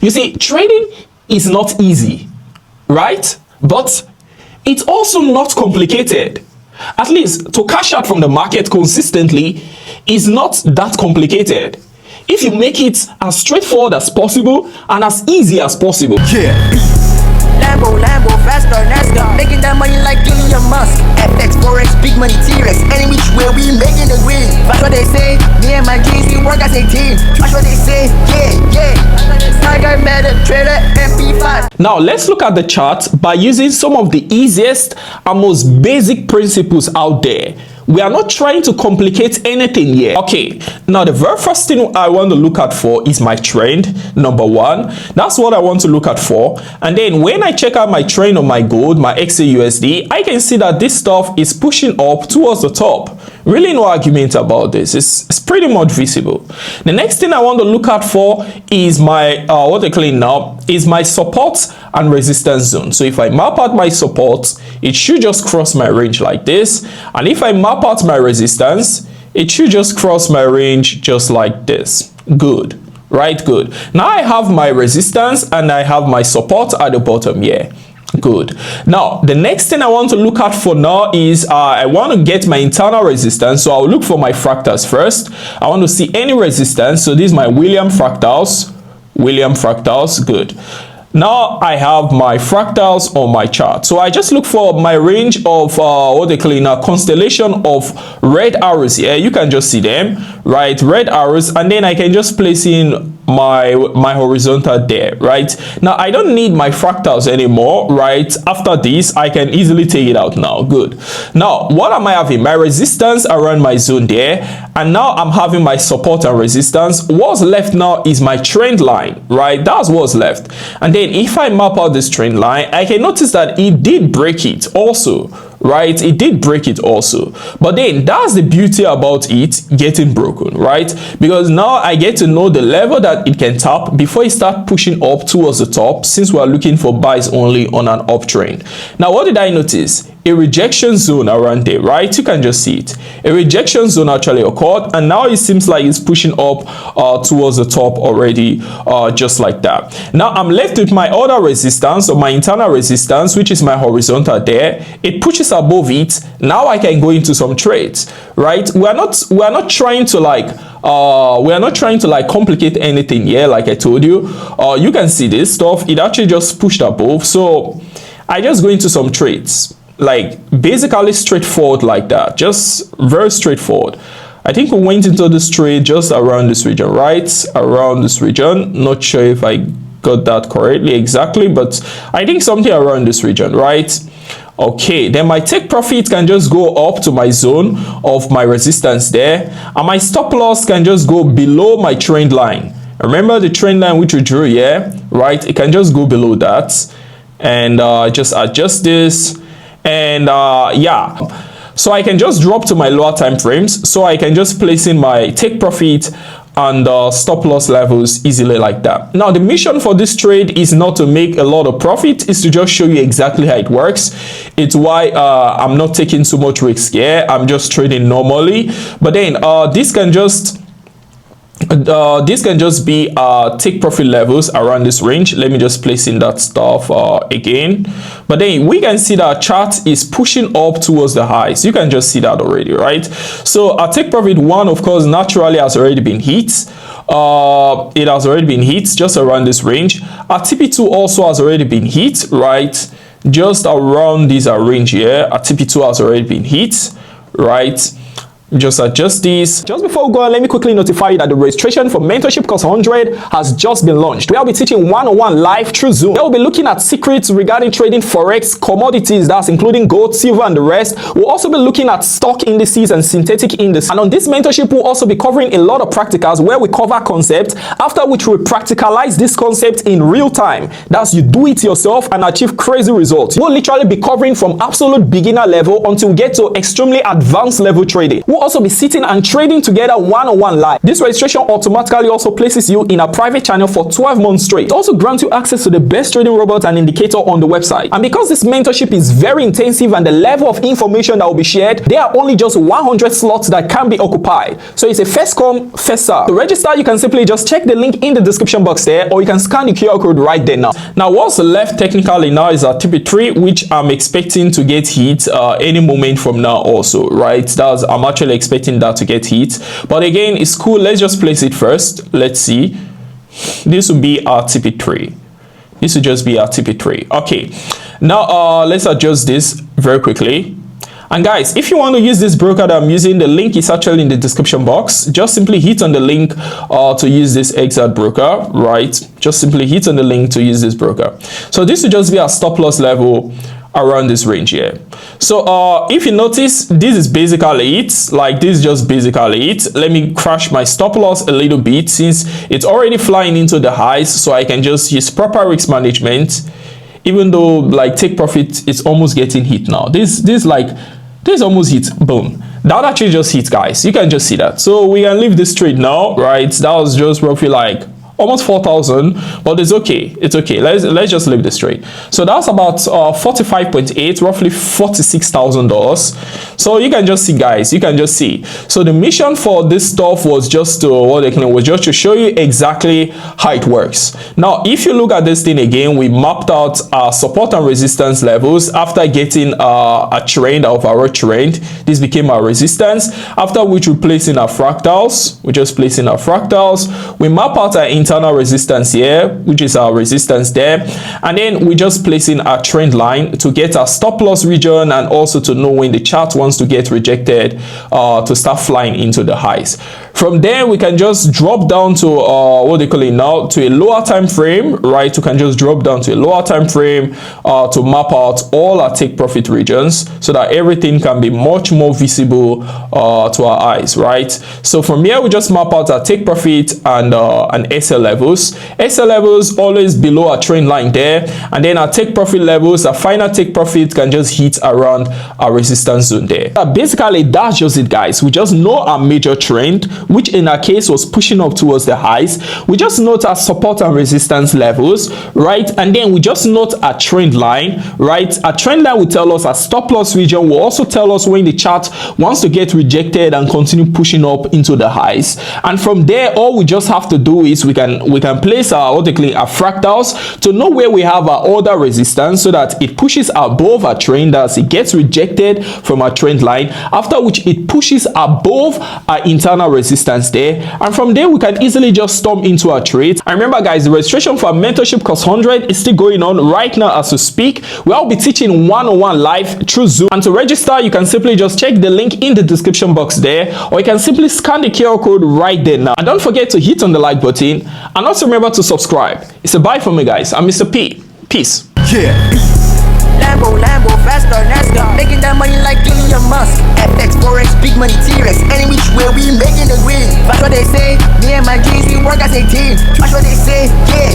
You see, trading is not easy, right? But it's also not complicated. At least to cash out from the market consistently is not that complicated if you make it as straightforward as possible and as easy as possible. Yeah. Lambo, faster, NASDAQ, making that money like Elon Musk. FX, Forex, big money, T-Rex, any which way we making the green. That's what they say, me and my G's, we work as a team. That's what they say, yeah. Tiger, meta, trader, MP5. Now let's look at the chart by using some of the easiest and most basic principles out there. We are not trying to complicate anything here. Okay, now the very first thing I want to look at for is my trend, number one. That's what I want to look at for. And then when I check out my trend on my gold, my XAUSD, I can see that this stuff is pushing up towards the top. Really no argument about this. It's pretty much visible. The next thing I want to look at for is my, what they call it now, is my support and resistance zone. So if I map out my support, it should just cross my range like this. And if I map out my resistance, it should just cross my range just like this. Good, right? Good. Now I have my resistance and I have my support at the bottom here. Good. Now the next thing I want to look at for now is I want to get my internal resistance. So I'll look for my fractals first. I want to see any resistance. So this is my William fractals. Good. Now I have my fractals on my chart. So I just look for my range of what they call in a constellation of red arrows here. You can just see them, right? Red arrows, and then I can just place in my horizontal there, right? Now I don't need my fractals anymore, right? After this I can easily take it out now. Good. Now what am I having? My resistance around my zone there, and now I'm having my support and resistance. What's left now is my trend line, right? That's what's left. And then if I map out this trend line, I can notice that it did break it also, right? It did break it also. But then that's the beauty about it getting broken, right? Because now I get to know the level that it can tap before it start pushing up towards the top, since we're looking for buys only on an uptrend. Now what did I notice? A rejection zone around there, right? You can just see it. A rejection zone actually occurred, and now it seems like it's pushing up towards the top already, just like that. Now I'm left with my other resistance, or my internal resistance, which is my horizontal there. It pushes above it. Now I can go into some trades, right? We are not trying to like complicate anything here, like I told you. You can see this stuff, it actually just pushed above, so I just go into some trades, like basically straightforward like that, just very straightforward. I think we went into this trade just around this region, right? Around this region. Not sure if I got that correctly exactly, but I think something around this region, right? Okay, then my take profit can just go up to my zone of my resistance there, and my stop loss can just go below my trend line. Remember the trend line which we drew here, right? It can just go below that, and just adjust this, and yeah, so I can just drop to my lower time frames, so I can just place in my take profit and stop loss levels easily like that. Now the mission for this trade is not to make a lot of profit, is to just show you exactly how it works. It's why I'm not taking so much risk here. I'm just trading normally, but then this can just be take profit levels around this range. Let me just place in that stuff again. But then we can see that chart is pushing up towards the highs. You can just see that already, right? So our take profit one, of course, naturally has already been hit. It has already been hit just around this range. Our TP2 also has already been hit, right? Just around this range here. Our TP2 has already been hit, right? Just adjust this. Just before we go on, let me quickly notify you that the registration for Mentorship Course 100 has just been launched. We'll be teaching one-on-one live through Zoom. We'll be looking at secrets regarding trading Forex, commodities, that's including gold, silver, and the rest. We'll also be looking at stock indices and synthetic indices. And on this mentorship, we'll also be covering a lot of practicals where we cover concepts, after which we practicalize this concept in real time. That's you do it yourself and achieve crazy results. We'll literally be covering from absolute beginner level until we get to extremely advanced level trading. We'll will also be sitting and trading together one-on-one live. This registration automatically also places you in a private channel for 12 months straight. It also grants you access to the best trading robot and indicator on the website. And because this mentorship is very intensive and the level of information that will be shared, there are only just 100 slots that can be occupied. So it's a first come, first serve. To register, you can simply just check the link in the description box there, or you can scan the QR code right there now. Now, what's left technically now is our TP3, which I'm expecting to get hit any moment from now also, right? I'm actually expecting that to get hit. But again, it's cool. Let's just place it first. Let's see. This will be our TP3. This will just be our TP3. Okay. Now, let's adjust this very quickly. And guys, if you want to use this broker that I'm using, the link is actually in the description box. Just simply hit on the link to use this exact broker, right? Just simply hit on the link to use this broker. So this will just be our stop loss level around this range here. So if you notice, this is basically it. Like, this is just basically it. Let me crash my stop loss a little bit since it's already flying into the highs, so I can just use proper risk management. Even though like take profit, it's almost getting hit now. This almost hit. Boom. That actually just hit, guys. You can just see that. So we can leave this trade now, right? That was just roughly like almost 4,000, but it's okay. It's okay. Let's just leave this trade. So that's about 45.8, roughly $46,000. So you can just see, guys. You can just see. So the mission for this stuff was just to show you exactly how it works. Now, if you look at this thing again, we mapped out our support and resistance levels after getting a trend, our overall trend. This became our resistance. After which we place in our fractals. We just place in our fractals. We map out our internal resistance here, which is our resistance there, and then we just place in our trend line to get our stop loss region and also to know when the chart wants to get rejected to start flying into the highs. From there, we can just drop down to what they call it now, to a lower time frame, right? You can just drop down to a lower time frame to map out all our take profit regions so that everything can be much more visible to our eyes, right? So from here, we just map out our take profit and SL levels. SL levels always below our trend line there, and then our take profit levels, our final take profit can just hit around our resistance zone there. Basically, that's just it, guys. We just know our major trend, which in our case was pushing up towards the highs. We just note our support and resistance levels, right? And then we just note our trend line, right? Our trend line will tell us our stop loss region, will also tell us when the chart wants to get rejected and continue pushing up into the highs. And from there, all we just have to do is we can place our fractals to know where we have our order resistance so that it pushes above our trend as it gets rejected from our trend line, after which it pushes above our internal resistance there, and from there we can easily just storm into our trades. And remember, guys, the registration for our mentorship course 100 is still going on right now as we speak. We'll be teaching one-on-one live through Zoom, and to register you can simply just check the link in the description box there, or you can simply scan the QR code right there now. And don't forget to hit on the like button, and also remember to subscribe. It's a bye from me, guys. I'm Mr. P. Peace. Yeah. Lambo, faster, NASDAQ, making that money like Elon Musk. FX, Forex, big money, T-Rex, any which way we making the green. That's what they say, me and my G's, we work as a team. That's what they say, yeah.